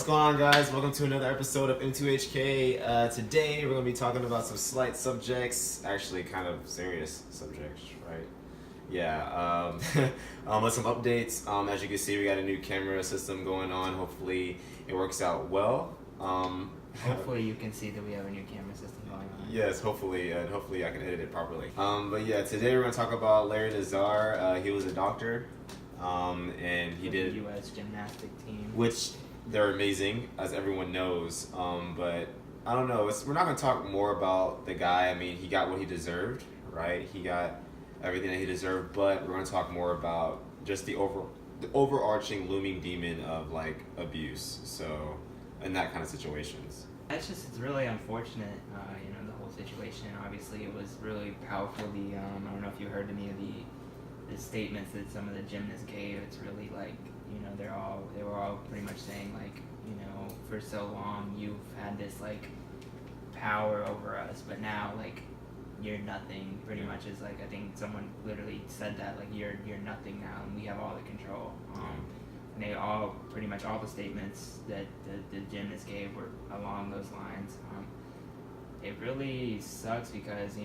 What's going on, guys? Welcome to another episode of M2HK. Today we're going to be talking about some slight subjects, actually kind of serious subjects, right? Yeah, with some updates. As you can see, we got a new camera system going on. Hopefully it works out well. Hopefully you can see that we have a new camera system going on. Yes, hopefully, and hopefully I can edit it properly. But yeah, today we're going to talk about Larry Nassar. He was a doctor, and he did the US Gymnastic team, which they're amazing, as everyone knows. But I don't know. We're not going to talk more about the guy. I mean, he got what he deserved, right? He got everything that he deserved. But we're going to talk more about just the overarching looming demon of like abuse. So, in that kind of situations. It's really unfortunate, the whole situation. Obviously, it was really powerful. I don't know if you heard any of the statements that some of the gymnasts gave. It's really like, they were all pretty much saying like, for so long you've had this like power over us, but now like you're nothing. Pretty much is like, I think someone literally said that, like you're nothing now, and we have all the control. And they all, pretty much all the statements that the gymnasts gave were along those lines. It really sucks because,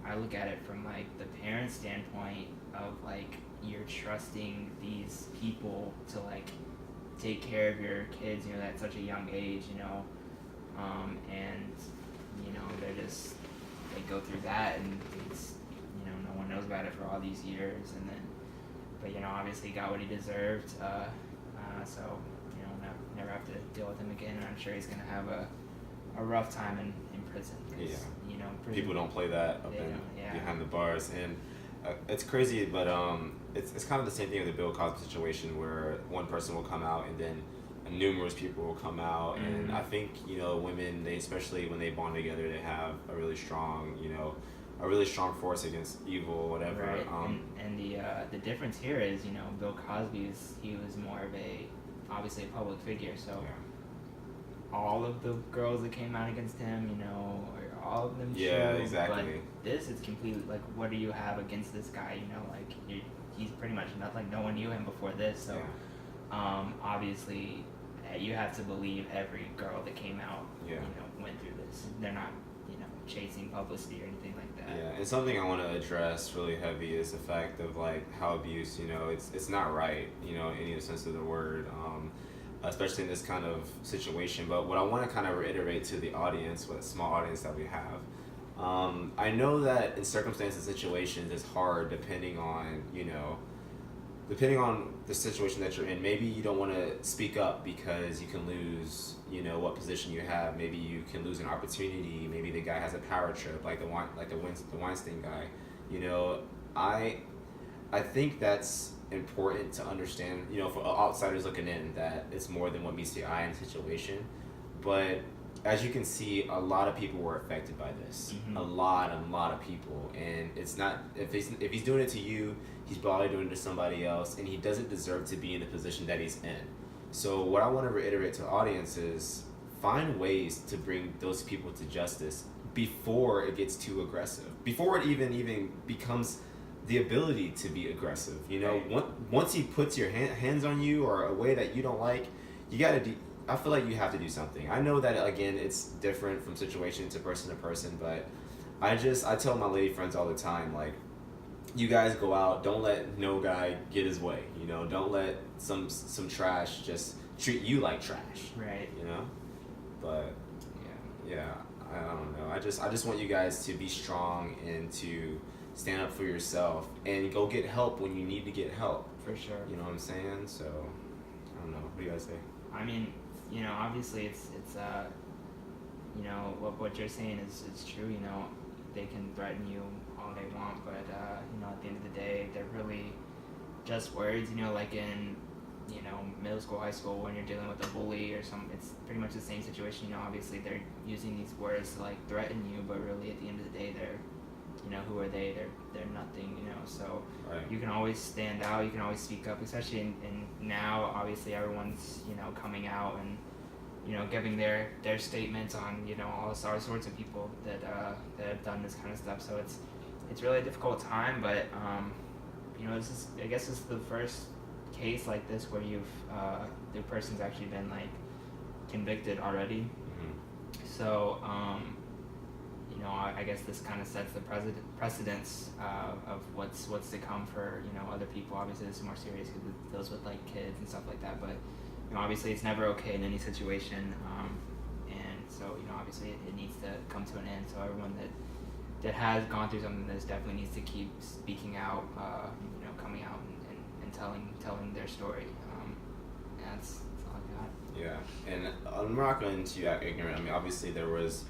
I look at it from like the parent standpoint of like, you're trusting these people to like take care of your kids, at such a young age, and they go through that, and it's, no one knows about it for all these years, and then, but obviously got what he deserved, so never have to deal with him again, and I'm sure he's gonna have a rough time in prison. Yeah. Prison, people don't play that up behind the bars, and it's crazy, but it's kind of the same thing with the Bill Cosby situation, where one person will come out and then numerous people will come out, and I think women, they, especially when they bond together, they have a really strong force against evil or whatever. Right. And the difference here is, Bill Cosby he was more of obviously a public figure, so all of the girls that came out against him, or all of them. Yeah, exactly. But this is completely like, what do you have against this guy? Like he's pretty much nothing. Like, no one knew him before this, so obviously you have to believe every girl that came out, went through this. They're not, chasing publicity or anything like that. Yeah, and something I want to address really heavy is the fact of like how abuse, it's not right, in any sense of the word, especially in this kind of situation. But what I want to kind of reiterate to the audience, what small audience that we have, I know that in circumstances, situations, it's hard depending on the situation that you're in. Maybe you don't want to speak up because you can lose, what position you have. Maybe you can lose an opportunity. Maybe the guy has a power trip, like the Weinstein guy. I think that's important to understand, for outsiders looking in, that it's more than what meets the eye in the situation. But as you can see, a lot of people were affected by this. A lot of people, and it's not, if he's doing it to you, he's probably doing it to somebody else, and he doesn't deserve to be in the position that he's in. So what I want to reiterate to the audience is, find ways to bring those people to justice before it gets too aggressive, before it even becomes the ability to be aggressive. Once he puts your hands on you, or a way that you don't like, I feel like you have to do something. I know that, again, it's different from situation to person, but I tell my lady friends all the time, like, you guys go out, don't let no guy get his way, don't let some trash just treat you like trash. Right. But yeah, I don't know. I just want you guys to be strong and to stand up for yourself and go get help when you need to get help. For sure. You know what I'm saying? So, I don't know. What do you guys say? I mean, obviously it's what you're saying is true. They can threaten you all they want, but at the end of the day, they're really just words. Like in middle school, high school, when you're dealing with a bully or something, it's pretty much the same situation. Obviously they're using these words to like threaten you, but really at the end of the day, they're who are they? They're nothing. So right. You can always stand out. You can always speak up, especially in now. Obviously, everyone's coming out and giving their statements on all sorts of people that have done this kind of stuff. So it's really a difficult time, but I guess this is the first case like this where the person's actually been like convicted already. So, you know, I guess this kind of sets the precedence of what's to come for, you know, other people. Obviously, it's more serious because it deals with like kids and stuff like that. But, you know, obviously, it's never okay in any situation. And so, you know, obviously, it needs to come to an end. So everyone that has gone through something like this definitely needs to keep speaking out. You know, coming out and telling their story. And that's all I got. Yeah, and I'm not going to act ignorant. I mean, obviously there was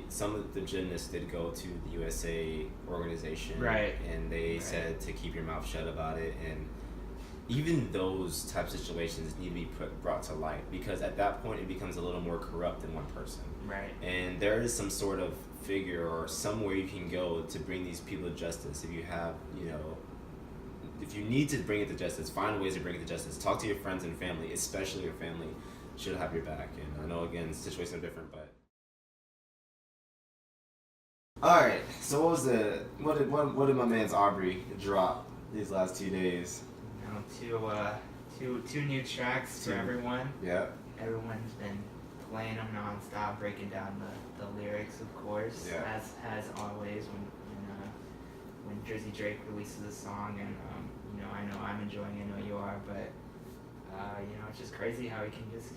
some of the gymnasts did go to the USA organization, right? And they said to keep your mouth shut about it. And even those type of situations need to be brought to light, because at that point it becomes a little more corrupt than one person, right? And there is some sort of figure or somewhere you can go to bring these people to justice. If you have, you know, if you need to bring it to justice, find ways to bring it to justice. Talk to your friends and family, especially your family should have your back. And I know, again, situations are different, but. All right. So what did my man's Aubrey drop these last 2 days? You know, two new tracks for everyone. Yeah. Everyone's been playing them nonstop, breaking down the lyrics, of course, as always when Drizzy Drake releases a song, and you know, I know I'm enjoying it, I know you are, but you know, it's just crazy how he can just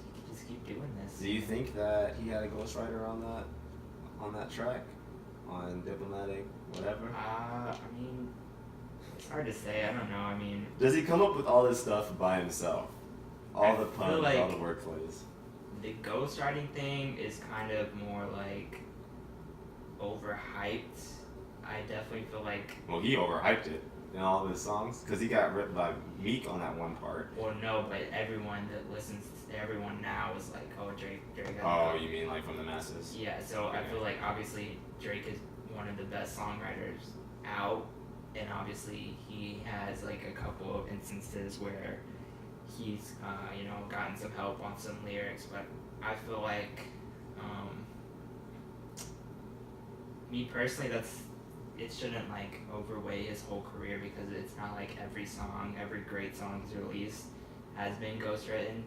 keep doing this. Do you think that he had a ghostwriter on that track, on Diplomatic, whatever? I mean, it's hard to say. I don't know. I mean, does he come up with all this stuff by himself? All the puns, like all the wordplays. The ghostwriting thing is kind of more like overhyped. I definitely feel like. Well, he overhyped it in all of his songs because he got ripped by Meek on that one part. Well, no, but everyone that listens to everyone now is like, oh, Drake. Oh, you mean like from the masses? Yeah. So I feel like obviously Drake is one of the best songwriters out, and obviously he has like a couple of instances where he's you know, gotten some help on some lyrics, but I feel like me personally, it shouldn't like overweigh his whole career, because it's not like every great song he's released has been ghostwritten.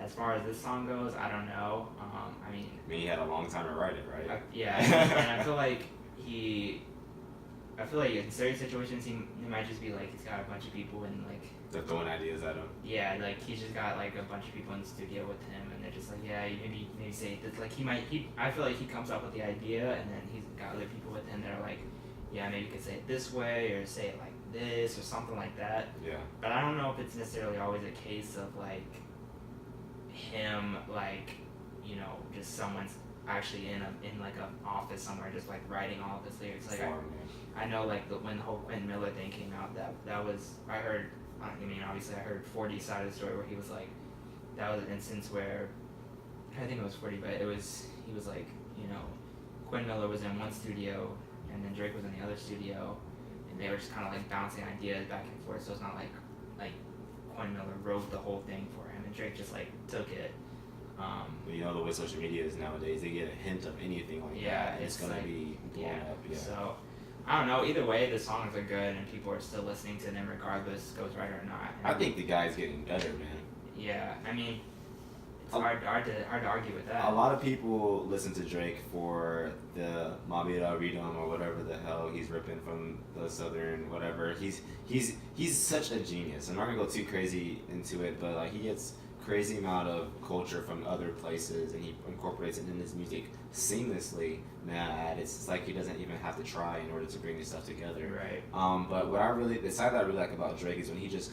As far as this song goes, I don't know. I mean, he had a long time to write it, right? Yeah, and I feel like in certain situations he might just be like, he's got a bunch of people and like they're throwing ideas at him. Yeah, like he's just got like a bunch of people in the studio with him, and they're just like, yeah, maybe say this. Like I feel like he comes up with the idea, and then he's got other people with him that are like, yeah, maybe you could say it this way, or say it like this, or something like that. Yeah. But I don't know if it's necessarily always a case of like him, like, you know, just someone's actually in like an office somewhere just like writing all of his lyrics. Like I know like when the whole Quentin Miller thing came out, that was, I mean obviously I heard 40's side of the story where he was like, that was an instance where I think it was 40, but he was like, you know, Quentin Miller was in one studio and then Drake was in the other studio, and they were just kind of like bouncing ideas back and forth. So it's not like Quentin Miller wrote the whole thing for him and Drake just like took it. You know the way social media is nowadays, they get a hint of anything like that, and it's gonna like, be blown up. Yeah. So I don't know. Either way, the songs are good and people are still listening to them regardless, ghostwriter or not. And I think the guy's getting better, man. Yeah, I mean, it's hard to argue with that. A lot of people listen to Drake for the Mabira Redom or whatever the hell he's ripping from the Southern whatever. He's such a genius. I'm not gonna go too crazy into it, but like he gets crazy amount of culture from other places and he incorporates it in his music seamlessly. Man, it's like he doesn't even have to try in order to bring this stuff together. Right. But the side that I really like about Drake is when he just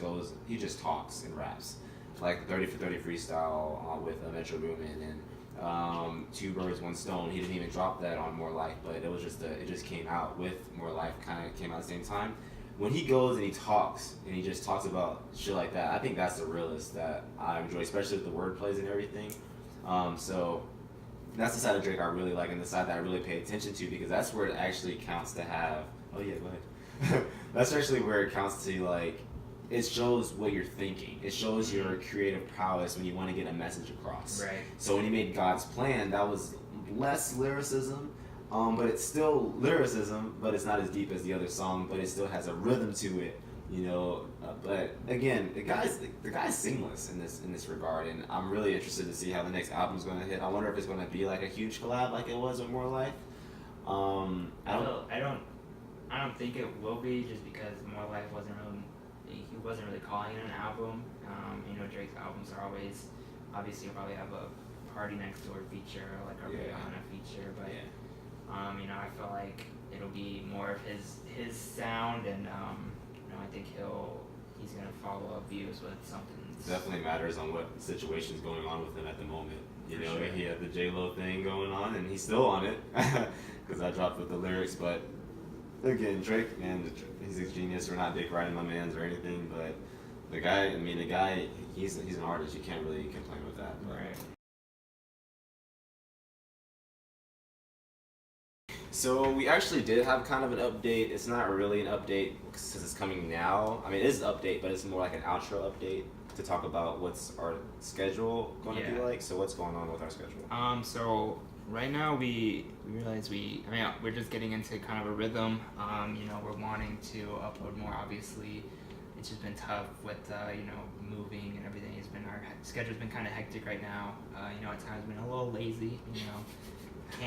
talks and raps. Like 30 for 30 freestyle with Metro Boomin and Two Birds One Stone. He didn't even drop that on More Life, but it just came out with More Life, kind of came out at the same time. When he goes and he talks and he just talks about shit like that, I think that's the realest that I enjoy, especially with the word plays and everything. So that's the side of Drake I really like, and the side that I really pay attention to, because that's where it actually counts to have. Oh yeah, go ahead. That's actually where it counts to, like, it shows what you're thinking. It shows your creative prowess when you want to get a message across. Right. So when he made God's Plan, that was less lyricism, but it's still lyricism, but it's not as deep as the other song, but it still has a rhythm to it But again, the guy's seamless in this regard, and I'm really interested to see how the next album's going to hit. I wonder if it's going to be like a huge collab like it was with More Life. I don't think it will be, just because More Life he wasn't really calling it an album. Drake's albums are always, obviously you'll probably have a Party Next Door feature, like a Rihanna feature, but I feel like it'll be more of his sound, and I think he's gonna follow up views with something. Definitely matters on what situation's going on with him at the moment. Sure. He had the J-Lo thing going on, and he's still on it because I dropped with the lyrics. But again, Drake, man, he's a genius. We're not dick riding my man's or anything, but the guy, he's an artist. You can't really complain with that. But. Right. So we actually did have kind of an update. It's not really an update since it's coming now. I mean, it is an update, but it's more like an outro update to talk about what's our schedule going to be like. So what's going on with our schedule? So right now we realize we're just getting into kind of a rhythm. We're wanting to upload more. Obviously, it's just been tough with moving and everything. Our schedule's been kind of hectic right now. At times been a little lazy.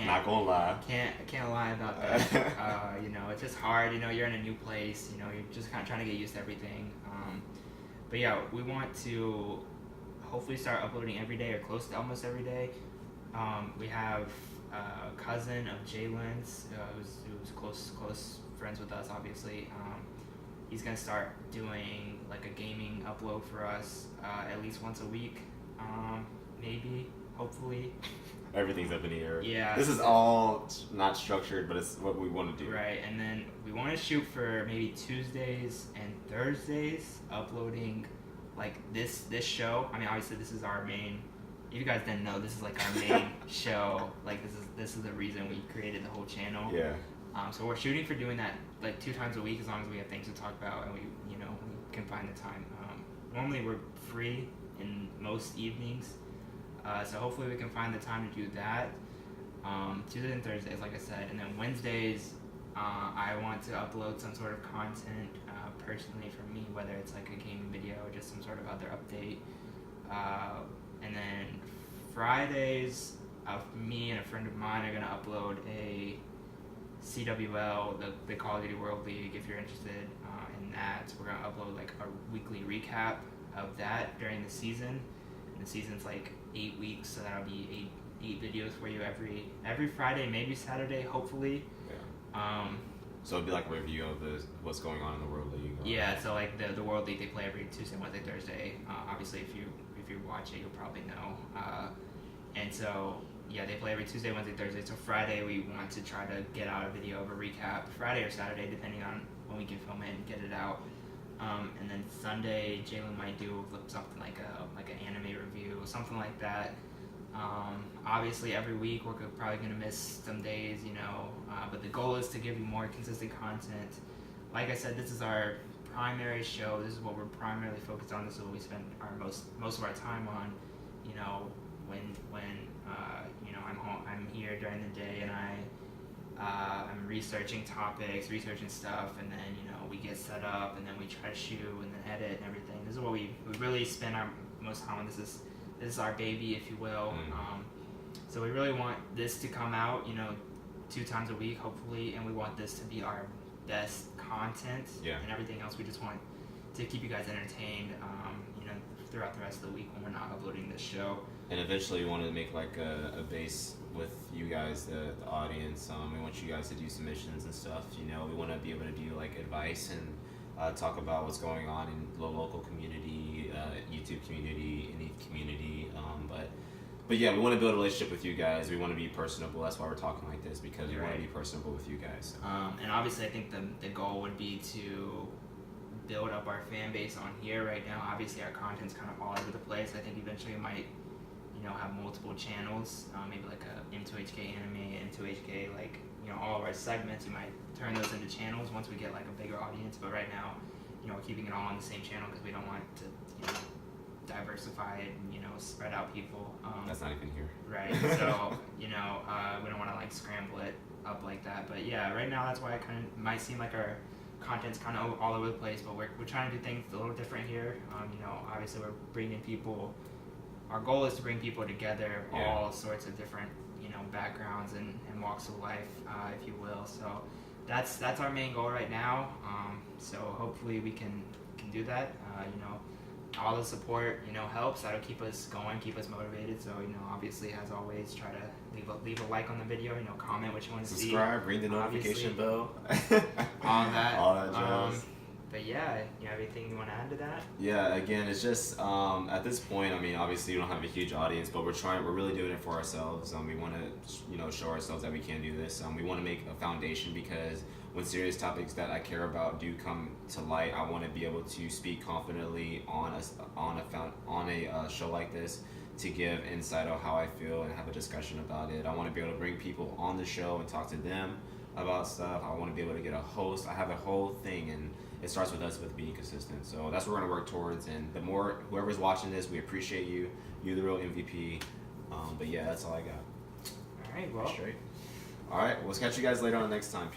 Not gonna lie. Can't lie about that. It's just hard. You're in a new place. You're just kind of trying to get used to everything. But yeah, we want to hopefully start uploading every day or close to almost every day. We have a cousin of Jalen's who's close friends with us, obviously. He's gonna start doing like a gaming upload for us at least once a week, maybe, hopefully. Everything's up in the air. Yeah. This is all not structured, but it's what we want to do. Right, and then we want to shoot for maybe Tuesdays and Thursdays, uploading like this show. I mean, obviously this is our main. If you guys didn't know, this is like our main show. Like this is the reason we created the whole channel. Yeah. So we're shooting for doing that like 2 times a week, as long as we have things to talk about and we can find the time. Normally we're free in most evenings. So hopefully we can find the time to do that. Tuesdays and Thursdays, like I said, and then Wednesdays, I want to upload some sort of content personally for me, whether it's like a gaming video or just some sort of other update. And then Fridays, me and a friend of mine are gonna upload a CWL, the Call of Duty World League. If you're interested in that, we're gonna upload like a weekly recap of that during the season. And the season's like 8 weeks, so that'll be eight videos for you every Friday, maybe Saturday, hopefully. Yeah. So it'd be like a review of what's going on in the World League. Yeah. So like the World League, they play every Tuesday, Wednesday, Thursday. Obviously, if you watch it, you'll probably know. And so yeah, they play every Tuesday, Wednesday, Thursday. So Friday, we want to try to get out a video of a recap. Friday or Saturday, depending on when we can film it and get it out. And then Sunday, Jalen might do something like an anime review, something like that. Obviously, every week we're probably gonna miss some days, but the goal is to give you more consistent content. Like I said, this is our primary show. This is what we're primarily focused on. This is what we spend our most of our time on. When I'm home, I'm here during the day, and I'm researching topics, researching stuff, and then we get set up, and then we try to shoot, and then edit and everything. This is what we really spend our most time on. This is our baby, if you will. So we really want this to come out, 2 times a week, hopefully, and we want this to be our best content. Yeah. And everything else, we just want to keep you guys entertained, throughout the rest of the week when we're not uploading this show. And eventually we want to make like a base with you guys, the audience. We want you guys to do submissions and stuff. We want to be able to do like advice and talk about what's going on in the local community, YouTube community, any community. But yeah, we want to build a relationship with you guys. We want to be personable. That's why we're talking like this, because we want to be personable with you guys. And obviously, I think the goal would be to build up our fan base on here right now. Obviously, our content's kind of all over the place. I think eventually we might, have multiple channels, maybe like a M2HK anime, M2HK, like, all of our segments. You might turn those into channels once we get like a bigger audience. But right now, we're keeping it all on the same channel because we don't want to, diversify it and, spread out people. That's not even here. Right. So, we don't want to like scramble it up like that. But yeah, right now that's why it kind of might seem like our content's kind of all over the place, but we're trying to do things a little different here. You know, obviously we're bringing people. Our goal is to bring people together, all sorts of different, you know, backgrounds and walks of life, if you will. So that's our main goal right now. So hopefully we can do that. You know, all the support, you know, helps. That'll keep us going, keep us motivated. So, you know, obviously, as always, try to leave a like on the video. You know, comment what you want to see. Subscribe, ring the notification bell. All that. All that jazz. But yeah, you have anything you want to add to that? Yeah, again, it's just at this point. I mean, obviously, we don't have a huge audience, but we're really doing it for ourselves. We want to, you know, show ourselves that we can do this. We want to make a foundation because when serious topics that I care about do come to light, I want to be able to speak confidently on a show like this to give insight on how I feel and have a discussion about it. I want to be able to bring people on the show and talk to them about stuff. I want to be able to get a host. I have a whole thing, and it starts with us with being consistent. So that's what we're going to work towards. And the more whoever's watching this, we appreciate you. You're the real MVP. But yeah, that's all I got. All right. Well. Straight. All right. We'll catch you guys later on next time.